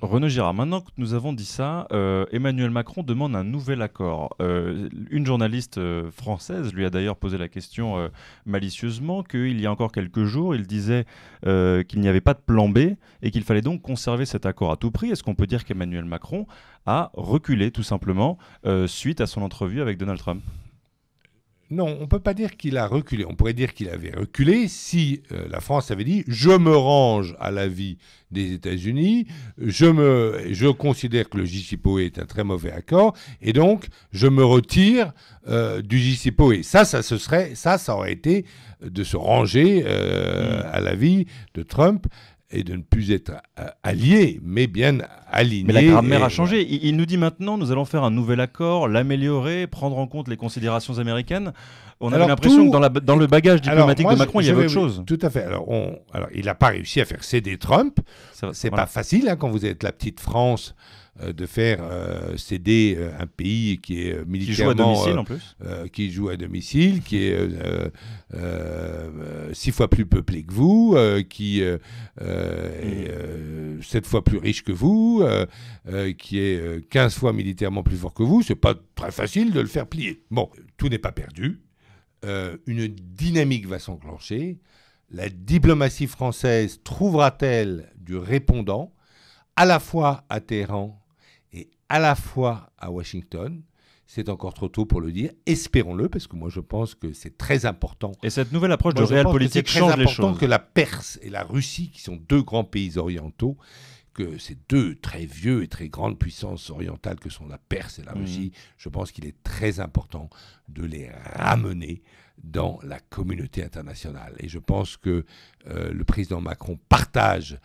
Renaud Girard, maintenant que nous avons dit ça, Emmanuel Macron demande un nouvel accord. Une journaliste française lui a d'ailleurs posé la question malicieusement qu'il y a encore quelques jours, il disait qu'il n'y avait pas de plan B et qu'il fallait donc conserver cet accord à tout prix. Est-ce qu'on peut dire qu'Emmanuel Macron a reculé tout simplement suite à son entrevue avec Donald Trump? Non, on ne peut pas dire qu'il a reculé. On pourrait dire qu'il avait reculé si la France avait dit « je me range à l'avis des États-Unis, je considère que le JCPOA est un très mauvais accord, et donc je me retire du JCPOA ». Ça aurait été de se ranger à l'avis de Trump et de ne plus être allié, mais bien aligné. Mais la grammaire a changé. Il nous dit maintenant, nous allons faire un nouvel accord, l'améliorer, prendre en compte les considérations américaines. On avait l'impression que dans le bagage diplomatique de Macron, il y avait autre chose. Tout à fait. Alors il n'a pas réussi à faire céder Trump. C'est pas facile quand vous êtes la petite France de faire céder un pays qui est militairement... Qui joue à domicile en plus. Qui joue à domicile, qui est 6 fois plus peuplé que vous, qui est 7 fois plus riche que vous, qui est 15 fois militairement plus fort que vous. C'est pas très facile de le faire plier. Bon, tout n'est pas perdu. Une dynamique va s'enclencher. La diplomatie française trouvera-t-elle du répondant à la fois à Téhéran et à la fois à Washington? C'est encore trop tôt pour le dire. Espérons-le, parce que moi je pense que c'est très important. Et cette nouvelle approche de réel politique change les choses. C'est très important que la Perse et la Russie, qui sont deux grands pays orientaux, que ces deux très vieux et très grandes puissances orientales que sont la Perse et la Russie, je pense qu'il est très important de les ramener dans la communauté internationale. Et je pense que le président Macron partage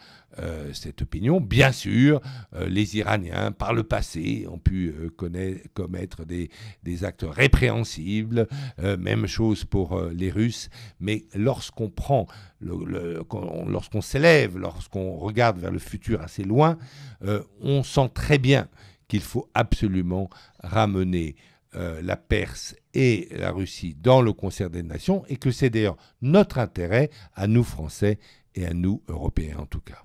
cette opinion. Bien sûr, les Iraniens, par le passé, ont pu commettre des actes répréhensibles. Même chose pour les Russes. Mais lorsqu'on prend, lorsqu'on s'élève, lorsqu'on regarde vers le futur assez loin, on sent très bien qu'il faut absolument ramener la Perse et la Russie dans le concert des nations, et que c'est d'ailleurs notre intérêt, à nous Français et à nous Européens en tout cas.